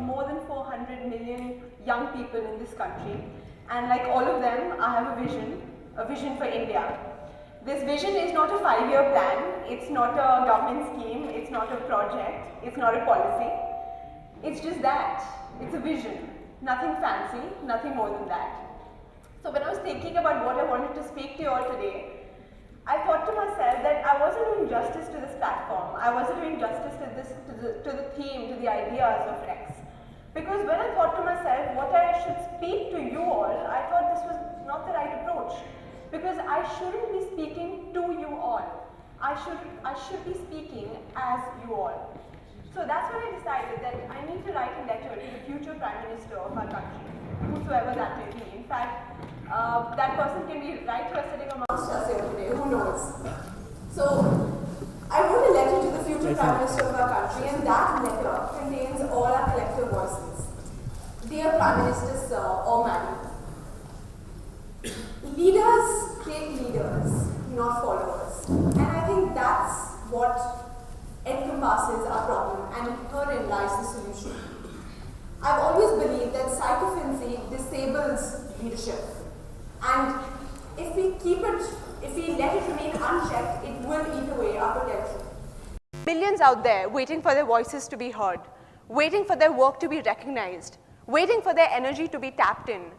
more than 400 million young people in this country, and like all of them, I have a vision for India. This vision is not a 5-year plan, it's not a government scheme, it's not a project, it's not a policy. It's just that. It's a vision. Nothing fancy, nothing more than that. So when I was thinking about what I wanted to speak to you all today, I thought to myself that I wasn't doing justice to this platform. I wasn't doing justice to the theme, to the ideas of Rex. Because when I thought to myself what I should speak to you all, I thought this was not the right approach. Because I shouldn't be speaking to you all. I should be speaking as you all. So that's when I decided that I need to write a letter to the future Prime Minister of our country, whosoever that may be. In fact, that person can be right here sitting amongst us here today, who knows. So I wrote a letter to the future Prime Minister of our country, and that letter contains all our collective voices. Dear Prime Minister, sir or madam, leaders take leaders, not followers. And I think that's what encompasses our problem, and herein lies the solution. I've always believed that sycophancy disables leadership. And if we let it remain unchecked, it will eat away our potential. Millions out there waiting for their voices to be heard, waiting for their work to be recognized, waiting for their energy to be tapped in.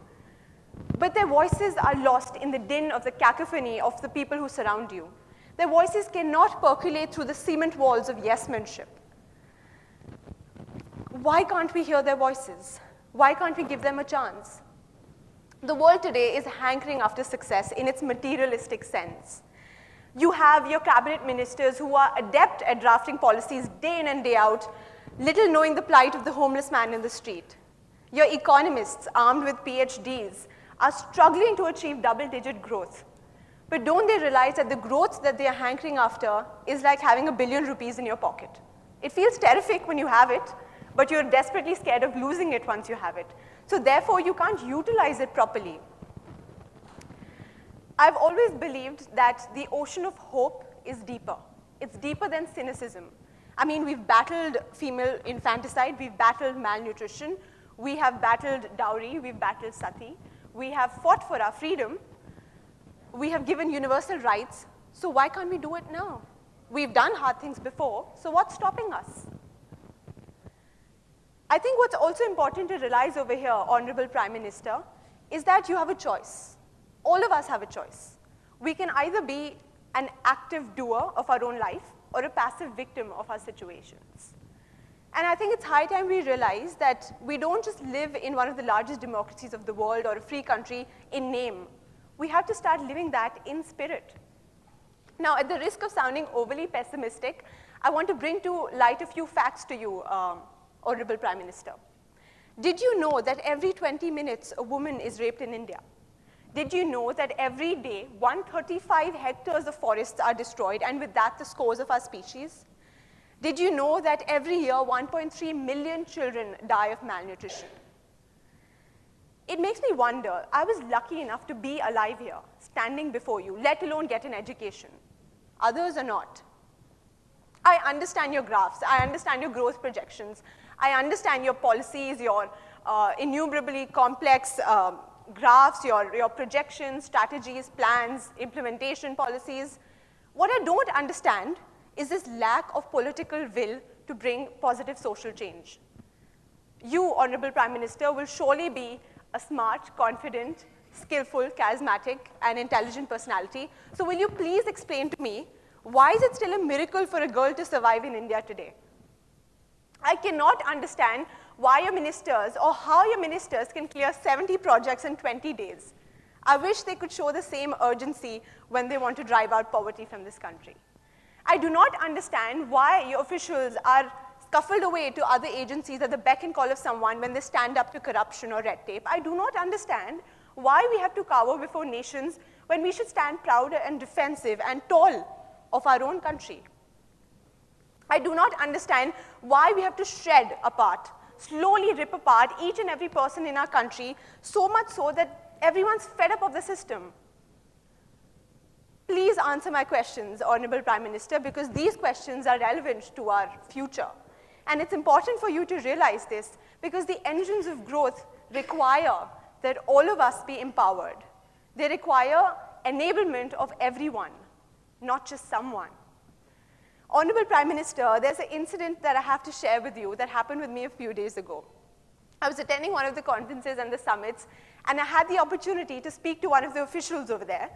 But their voices are lost in the din of the cacophony of the people who surround you. Their voices cannot percolate through the cement walls of yes-manship. Why can't we hear their voices? Why can't we give them a chance? The world today is hankering after success in its materialistic sense. You have your cabinet ministers who are adept at drafting policies day in and day out, little knowing the plight of the homeless man in the street. Your economists, armed with PhDs, are struggling to achieve double-digit growth. But don't they realize that the growth that they are hankering after is like having ₹1 billion in your pocket? It feels terrific when you have it, but you're desperately scared of losing it once you have it. So therefore, you can't utilize it properly. I've always believed that the ocean of hope is deeper. It's deeper than cynicism. I mean, we've battled female infanticide, we've battled malnutrition, we have battled dowry, we've battled sati, we have fought for our freedom, we have given universal rights, so why can't we do it now? We've done hard things before, so what's stopping us? I think what's also important to realize over here, Honorable Prime Minister, is that you have a choice. All of us have a choice. We can either be an active doer of our own life or a passive victim of our situations. And I think it's high time we realize that we don't just live in one of the largest democracies of the world or a free country in name. We have to start living that in spirit. Now, at the risk of sounding overly pessimistic, I want to bring to light a few facts to you, Honorable Prime Minister. Did you know that every 20 minutes a woman is raped in India? Did you know that every day 135 hectares of forests are destroyed, and with that the scores of our species? Did you know that every year 1.3 million children die of malnutrition? It makes me wonder, I was lucky enough to be alive here, standing before you, let alone get an education. Others are not. I understand your graphs, I understand your growth projections, I understand your policies, your innumerably complex graphs, your projections, strategies, plans, implementation policies. What I don't understand is this lack of political will to bring positive social change. You, Honorable Prime Minister, will surely be a smart, confident, skillful, charismatic, and intelligent personality. So will you please explain to me, why is it still a miracle for a girl to survive in India today? I cannot understand why your ministers or how your ministers can clear 70 projects in 20 days. I wish they could show the same urgency when they want to drive out poverty from this country. I do not understand why your officials are scuffled away to other agencies at the beck and call of someone when they stand up to corruption or red tape. I do not understand why we have to cower before nations when we should stand proud and defensive and tall of our own country. I do not understand why we have to shred apart, slowly rip apart each and every person in our country, so much so that everyone's fed up of the system. Please answer my questions, Honorable Prime Minister, because these questions are relevant to our future. And it's important for you to realize this, Because the engines of growth require that all of us be empowered. They require enablement of everyone, not just someone. Honorable Prime Minister, there's an incident that I have to share with you that happened with me a few days ago. I was attending one of the conferences and the summits, and I had the opportunity to speak to one of the officials over there,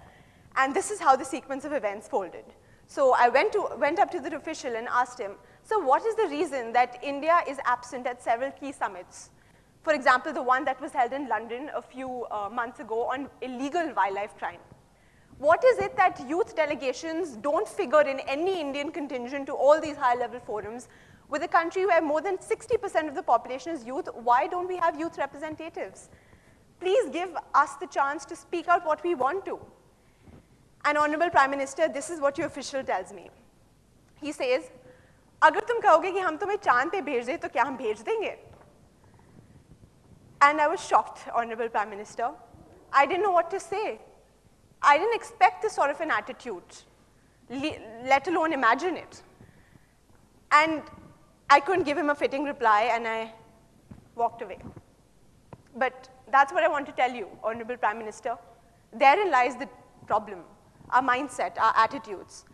and this is how the sequence of events folded. So I went up to the official and asked him, so what is the reason that India is absent at several key summits? For example, the one that was held in London a few months ago on illegal wildlife crime. What is it that youth delegations don't figure in any Indian contingent to all these high-level forums? With a country where more than 60% of the population is youth, why don't we have youth representatives? Please give us the chance to speak out what we want to. And Honorable Prime Minister, this is what your official tells me. He says, अगर तुम कहोगे कि हम तुम्हें चांद पे भेज दें, तो क्या हम भेज देंगे? And I was shocked, Honorable Prime Minister. I didn't know what to say. I didn't expect this sort of an attitude, let alone imagine it. And I couldn't give him a fitting reply, and I walked away. But that's what I want to tell you, Honorable Prime Minister. Therein lies the problem, our mindset, our attitudes.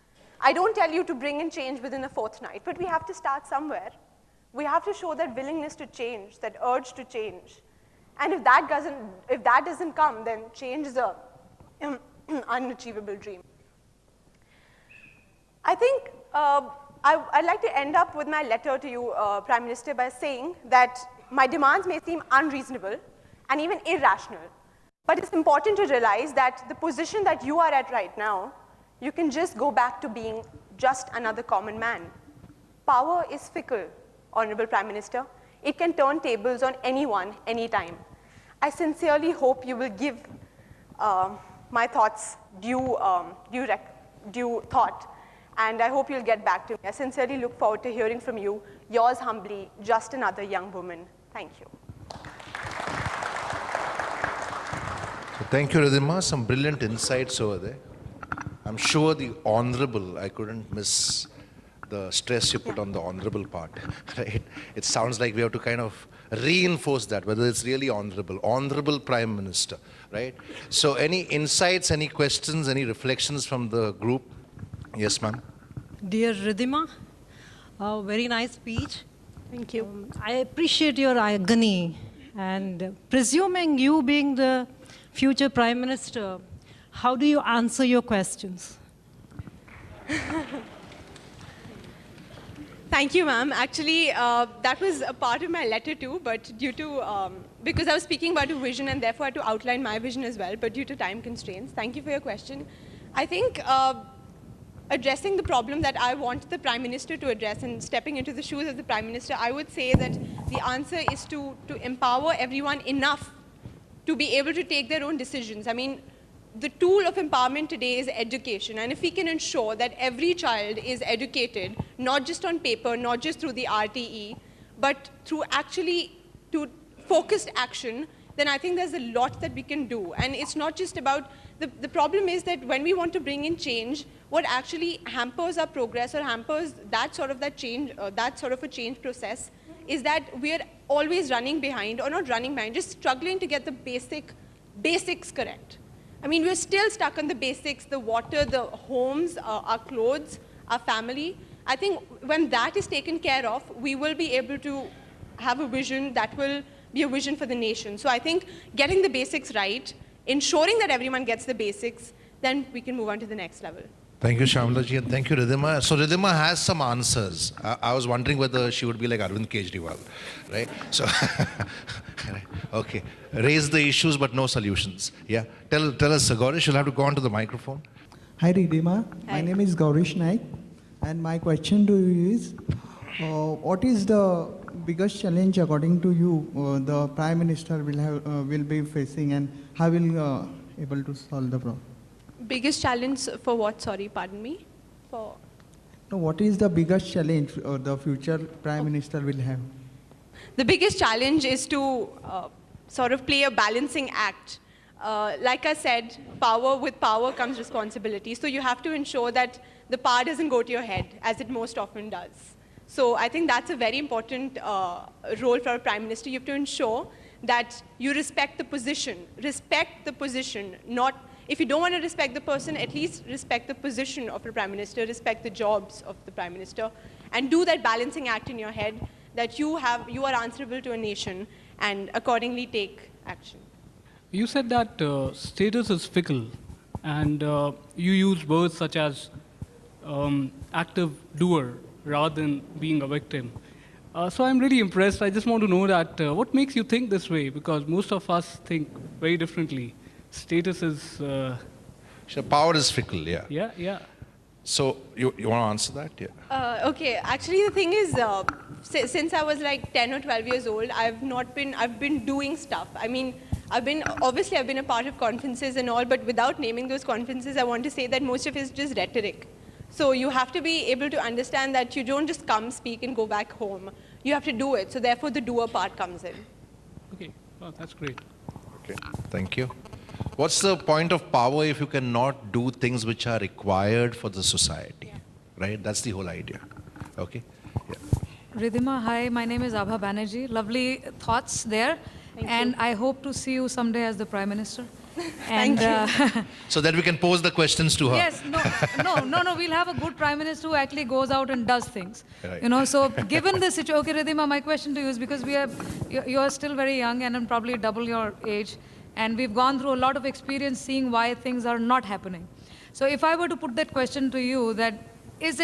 I don't tell you to bring in change within the fortnight, but we have to start somewhere. We have to show that willingness to change, that urge to change. And if that doesn't come, then change is an unachievable dream. I think I'd like to end up with my letter to you, Prime Minister, by saying that my demands may seem unreasonable and even irrational, but it's important to realize that the position that you are at right now, you can just go back to being just another common man. Power is fickle, Honorable Prime Minister. It can turn tables on anyone, anytime. I sincerely hope you will give my thoughts due thought, and I hope you'll get back to me. I sincerely look forward to hearing from you. Yours humbly, just another young woman. Thank you. So thank you, Ridhima. Some brilliant insights over there. I'm sure the honorable, I couldn't miss the stress you put on the honorable part, right? It sounds like we have to kind of reinforce that, whether it's really honorable, Honorable Prime Minister, right? So any insights, any questions, any reflections from the group? Yes, ma'am. Dear Ridhima, very nice speech. Thank you. I appreciate your agony, and presuming you being the future Prime Minister, how do you answer your questions? Thank you, ma'am. Actually, that was a part of my letter too, but due to, because I was speaking about a vision and therefore I had to outline my vision as well, but due to time constraints, thank you for your question. I think addressing the problem that I want the Prime Minister to address and stepping into the shoes of the Prime Minister, I would say that the answer is to empower everyone enough to be able to take their own decisions. I mean, the tool of empowerment today is education, and if we can ensure that every child is educated, not just on paper, not just through the RTE, but through actually to focused action, then I think there's a lot that we can do. And it's not just about, the problem is that when we want to bring in change, what actually hampers our progress or hampers that sort of a change process is that we're always running behind, or not running behind, just struggling to get the basics correct. I mean, we're still stuck on the basics, the water, the homes, our clothes, our family. I think when that is taken care of, we will be able to have a vision that will be a vision for the nation. So I think getting the basics right, ensuring that everyone gets the basics, then we can move on to the next level. Thank you, Shyamalaji, and thank you, Ridhima. So Ridhima has some answers. I was wondering whether she would be like Arvind Kejriwal, right? So, okay, raise the issues but no solutions. Yeah, tell us, Gaurish, you'll have to go on to the microphone. Hi, Ridhima. Hi. My name is Gaurish Naik, and my question to you is, what is the biggest challenge, according to you, the Prime Minister will be facing, and how will able to solve the problem? Biggest challenge for what? Sorry, pardon me? For So what is the biggest challenge the future Prime Minister will have? the biggest challenge is to sort of play a balancing act. Like I said, with power comes responsibility. So you have to ensure that the power doesn't go to your head, as it most often does. So I think that's a very important role for a prime minister. You have to ensure that you respect the position, not, if you don't want to respect the person, at least respect the position of a prime minister, respect the jobs of the prime minister, and do that balancing act in your head that you are answerable to a nation and accordingly take action. You said that status is fickle, and you use words such as active doer rather than being a victim. So I'm really impressed. I just want to know that what makes you think this way? Because most of us think very differently. Status is, So power is fickle, yeah. yeah. So you want to answer that? Yeah. Okay, actually the thing is, since I was like 10 or 12 years old, I've been doing stuff. I mean, I've been a part of conferences and all, but without naming those conferences, I want to say that most of it is just rhetoric. So you have to be able to understand that you don't just come, speak, and go back home. You have to do it. So therefore, the doer part comes in. Okay, well, that's great. Okay, thank you. What's the point of power if you cannot do things which are required for the society? Right? That's the whole idea. Okay? Yeah. Ridhima, hi, my name is Abha Banerjee. Lovely thoughts there. And I hope to see you someday as the Prime Minister. And, So that we can pose the questions to her. yes, no, we'll have a good Prime Minister who actually goes out and does things. Right. You know, so given the situation, okay, Ridhima, my question to you is because you're still very young and I'm probably double your age. And we've gone through a lot of experience seeing why things are not happening. So if I were to put that question to you, that is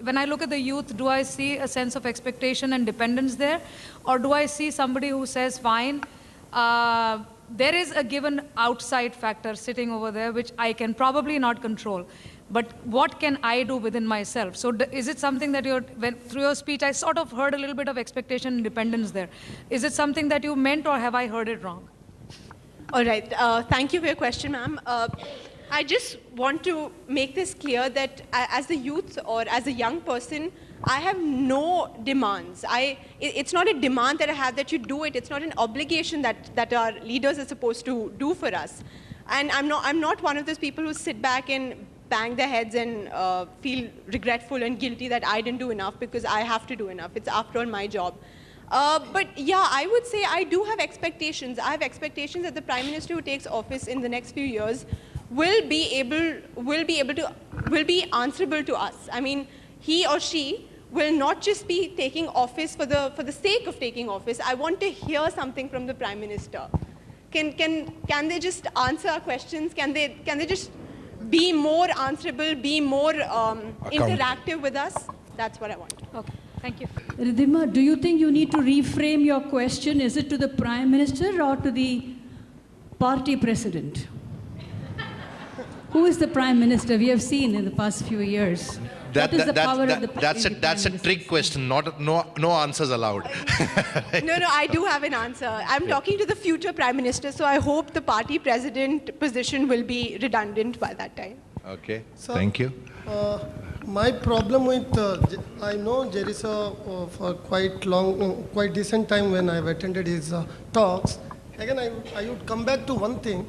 when I look at the youth, do I see a sense of expectation and dependence there? Or do I see somebody who says, fine, there is a given outside factor sitting over there, which I can probably not control. But what can I do within myself? So is it something that through your speech, I sort of heard a little bit of expectation and dependence there. Is it something that you meant or have I heard it wrong? All right. Thank you for your question, ma'am. I just want to make this clear that as a youth or as a young person, I have no demands. It's not a demand that I have that you do it. It's not an obligation that our leaders are supposed to do for us. And I'm not one of those people who sit back and bang their heads and feel regretful and guilty that I didn't do enough because I have to do enough. It's after all my job. But yeah, I would say I do have expectations. I have expectations that the Prime Minister who takes office in the next few years will be answerable to us. I mean, he or she will not just be taking office for the sake of taking office. I want to hear something from the Prime Minister. Can they just answer our questions? Can they just be more answerable, be more interactive with us? That's what I want. Okay, thank you. Ridhima, do you think you need to reframe your question? Is it to the Prime Minister or to the party president? Who is the Prime Minister? We have seen in the past few years. What is the power of the That's a trick question. No answers allowed. No, I do have an answer. I'm talking to the future Prime Minister, so I hope the party president position will be redundant by that time. Okay. So, Thank you. My problem with, I know Jerisa for quite decent time when I've attended his talks. Again, I would come back to one thing.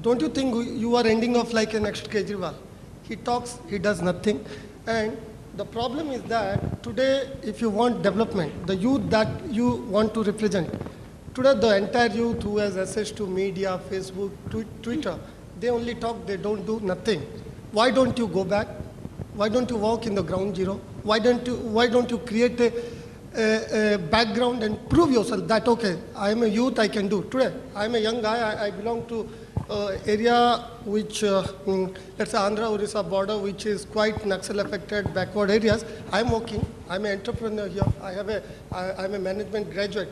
Don't you think you are ending off like an next Kejriwal? He talks, he does nothing. And the problem is that today, if you want development, the youth that you want to represent, today the entire youth who has access to media, Facebook, Twitter, they only talk, they don't do nothing. Why don't you go back? Why don't you walk in the ground zero? Why don't you create a backgroround and prove yourself that, okay, I am a youth, I can do. Today, I am a young guy, I belong to area which, let's say Andhra Orissa border, which is quite Naxal affected, backward areas. I'm working, I'm an entrepreneur here, I'm a management graduate.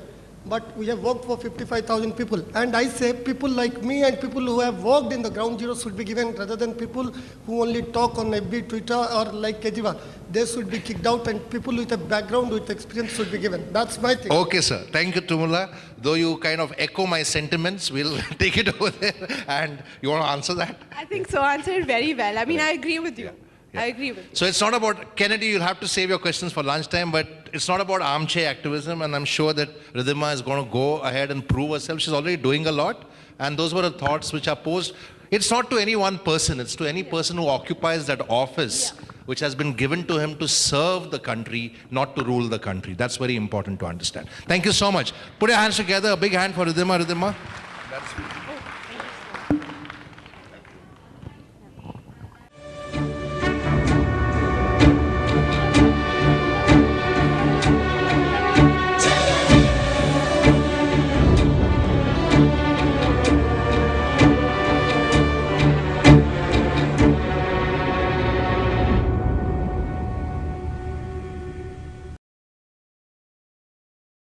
But we have worked for 55,000 people. And I say people like me and people who have worked in the ground zero should be given rather than people who only talk on FB, Twitter or like Kejriwal. They should be kicked out and people with a background, with experience should be given. That's my thing. Okay, sir. Thank you, Tumula. Though you kind of echo my sentiments, we'll take it over there. And you want to answer that? I think so. Answered very well. I mean, I agree with you. Yeah. I agree with you. So it's not about, Kennedy, you'll have to save your questions for lunchtime, but it's not about armchair activism, and I'm sure that Ridhima is going to go ahead and prove herself. She's already doing a lot, and those were the thoughts which are posed. It's not to any one person, it's to any person who occupies that office which has been given to him to serve the country, not to rule the country. That's very important to understand. Thank you so much. Put your hands together, a big hand for Ridhima. Ridhima. That's